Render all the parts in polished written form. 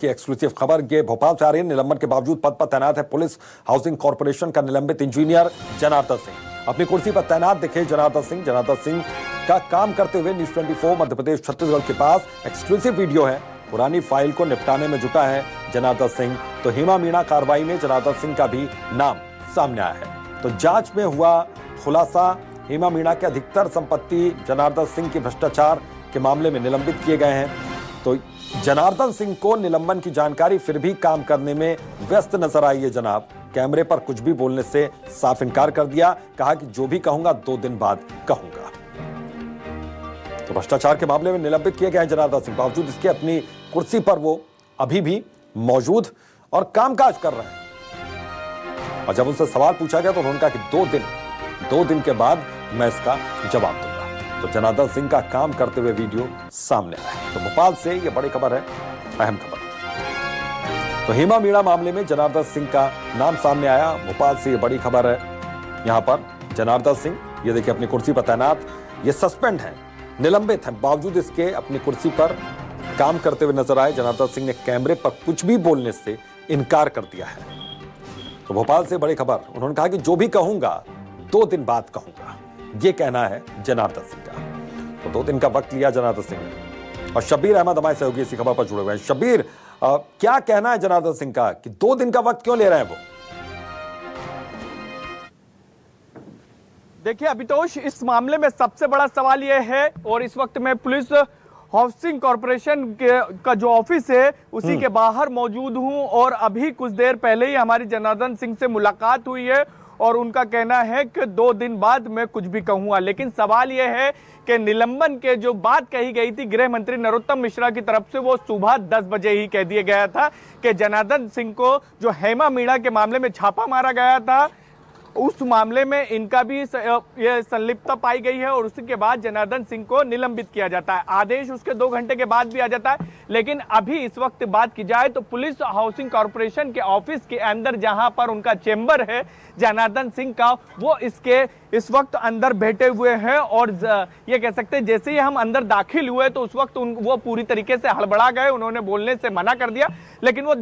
की एक्सक्लूसिव खबर ये भोपाल से आ रही है। निलंबन के बावजूद पद पर तैनात है पुलिस हाउसिंग कॉर्पोरेशन का निलंबित इंजीनियर जनार्दन सिंह। अपनी कुर्सी पर तैनात दिखे जनार्दन सिंह का काम करते हुए न्यूज 24 मध्य प्रदेश छत्तीसगढ़ के पास एक्सक्लूसिव वीडियो है। पुरानी फाइल को निपटाने में जुटा है जनार्दन सिंह। तो हेमा मीणा कार्रवाई में जनार्दन सिंह का भी नाम सामने आया है। तो जांच में हुआ खुलासा, हेमा मीणा के अधिकतर संपत्ति जनार्दन सिंह के भ्रष्टाचार के मामले में निलंबित किए गए हैं। तो जनार्दन सिंह को निलंबन की जानकारी फिर भी काम करने में व्यस्त नजर आई है जनाब। कैमरे पर कुछ भी बोलने से साफ इनकार कर दिया, कहा कि जो भी कहूंगा 2 दिन बाद कहूंगा। तो भ्रष्टाचार के मामले में निलंबित किए गए हैं जनार्दन सिंह। बावजूद इसके अपनी कुर्सी पर वो अभी भी मौजूद और कामकाज कर रहे हैं। और जब उनसे सवाल पूछा गया तो उन्होंने कहा कि 2 दिन के बाद मैं इसका जवाब दूंगा। तो जनार्दन सिंह का काम करते हुए वीडियो सामने आया है। तो भोपाल से ये बड़ी खबर है, अहम खबर। तो हेमा मीणा मामले में जनार्दन सिंह का नाम सामने आया। भोपाल से ये बड़ी खबर है। यहां पर जनार्दन सिंह ये देखिए अपनी कुर्सी पर तैनात, ये सस्पेंड है, निलंबित है। बावजूद इसके अपनी कुर्सी पर काम करते हुए नजर आए। जनार्दन सिंह ने कैमरे पर कुछ भी बोलने से इनकार कर दिया है। तो भोपाल से बड़ी खबर, उन्होंने कहा कि जो भी कहूंगा 2 दिन बाद कहूंगा, ये कहना है जनार्दन सिंह का। तो 2 दिन का वक्त लिया जनार्दन सिंह ने। और शब्बीर अहमद हमारे सहयोगी इसी खबर पर जुड़े हुए हैं। शब्बीर, क्या कहना है जनार्दन सिंह का कि 2 दिन का वक्त क्यों ले रहे हैं वो? देखिए अभितोष, इस मामले में सबसे बड़ा सवाल यह है, और इस वक्त मैं पुलिस हाउसिंग कॉर्पोरेशन का जो ऑफिस है उसी के बाहर मौजूद हूं, और अभी कुछ देर पहले ही हमारी जनार्दन सिंह से मुलाकात हुई है और उनका कहना है कि 2 दिन बाद मैं कुछ भी कहूंगा। लेकिन सवाल यह है कि निलंबन के जो बात कही गई थी गृह मंत्री नरोत्तम मिश्रा की तरफ से, वो सुबह 10 बजे ही कह दिया गया था कि जनार्दन सिंह को जो हेमा मीणा के मामले में छापा मारा गया था उस मामले में इनका भी ये संलिप्तता पाई गई है, और उसके बाद जनार्दन सिंह को निलंबित किया जाता है। आदेश उसके 2 घंटे के बाद भी आ जाता है। लेकिन अभी इस वक्त बात की जाए तो पुलिस हाउसिंग कॉर्पोरेशन के ऑफिस के अंदर जहां पर उनका चेंबर है जनार्दन सिंह का, वो इस वक्त अंदर बैठे हुए हैं। और ये कह सकते हैं जैसे ही हम अंदर दाखिल हुए तो उस वक्त वो पूरी तरीके से हड़बड़ा गए, उन्होंने बोलने से मना कर दिया। लेकिन वो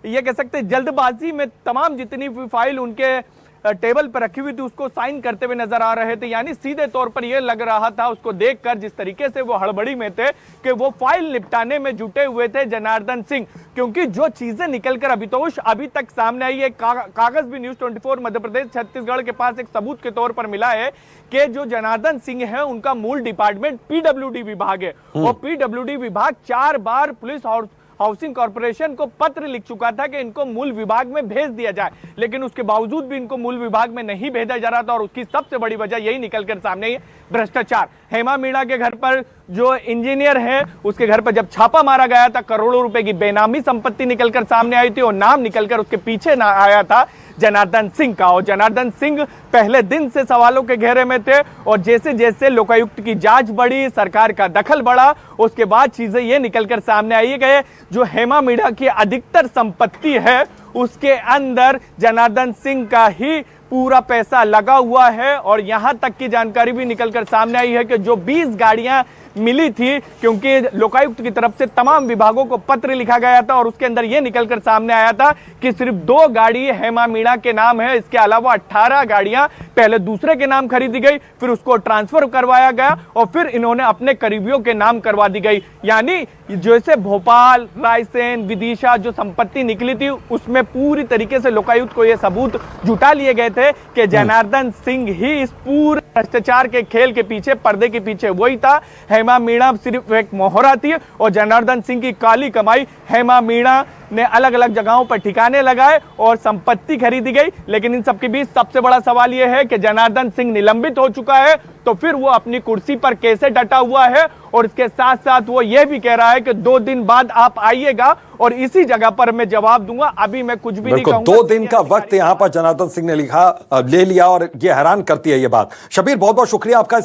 ये कह सकते हैं जल्दबाजी में तमाम जितनी भी फाइल उनके टेबल पर रखी हुई थी उसको साइन करते हुए नजर आ रहे थे। यानी सीधे तौर पर यह लग रहा था उसको देखकर, जिस तरीके से वो हड़बड़ी में थे, कि वो फाइल निपटाने में जुटे हुए थे जनार्दन सिंह। क्योंकि जो चीजें निकलकर अभितोष अभी तक सामने आई है, कागज भी न्यूज 24 मध्य प्रदेश छत्तीसगढ़ के पास एक सबूत के तौर पर मिला है कि जो जनार्दन सिंह है उनका मूल डिपार्टमेंट पीडब्ल्यूडी विभाग है, और पीडब्ल्यूडी विभाग 4 बार पुलिस और हाउसिंग कॉर्पोरेशन को पत्र लिख चुका था कि इनको मूल विभाग में भेज दिया जाए। लेकिन उसके बावजूद भी इनको मूल विभाग में नहीं भेजा जा रहा था, और उसकी सबसे बड़ी वजह यही निकलकर सामने आई, भ्रष्टाचार। हेमा मीणा के घर पर जो इंजीनियर है उसके घर पर जब छापा मारा गया था, करोड़ों रुपए की बेनामी संपत्ति निकलकर सामने आई थी, और नाम निकलकर उसके पीछे ना आया था जनार्दन सिंह का। और जनार्दन सिंह पहले दिन से सवालों के घेरे में थे, और जैसे जैसे लोकायुक्त की जांच बढ़ी, सरकार का दखल बढ़ा, उसके बाद चीजें ये निकलकर सामने आई गए जो हेमा मीणा की अधिकतर संपत्ति है उसके अंदर जनार्दन सिंह का ही पूरा पैसा लगा हुआ है। और यहां तक की जानकारी भी निकलकर सामने आई है कि जो 20 गाड़ियां मिली थी, क्योंकि लोकायुक्त की तरफ से तमाम विभागों को पत्र लिखा गया था, और उसके अंदर यह निकलकर सामने आया था कि सिर्फ 2 गाड़ी हेमा मीणा के नाम है। इसके अलावा 18 गाड़ियां पहले दूसरे के नाम खरीदी गई, फिर उसको ट्रांसफर करवाया गया, और फिर इन्होंने अपने करीबियों के नाम करवा दी गई। यानी जैसे भोपाल, रायसेन, विदिशा जो संपत्ति निकली थी उसमें पूरी तरीके से लोकायुक्त को यह सबूत जुटा लिए गए थे कि जनार्दन सिंह ही इस पूरे भ्रष्टाचार के खेल के पीछे, पर्दे के पीछे वही था। हेमा मीणा सिर्फ एक मोहरा थी, और जनार्दन सिंह की काली कमाई हेमा मीणा ने अलग अलग जगहों पर ठिकाने लगाए और संपत्ति खरीदी गई। लेकिन इन सबके बीच सबसे बड़ा सवाल यह है कि जनार्दन सिंह निलंबित हो चुका है, तो फिर वो अपनी कुर्सी पर कैसे डटा हुआ है, और इसके साथ साथ वो ये भी कह रहा है कि 2 दिन बाद आप आइएगा और इसी जगह पर मैं जवाब दूंगा, अभी मैं कुछ भी नहीं कहूंगा। 2 दिन का वक्त यहां पर जनार्दन सिंह ने ले लिया, और ये हैरान करती है ये बात। शब्बीर, बहुत बहुत शुक्रिया आपका।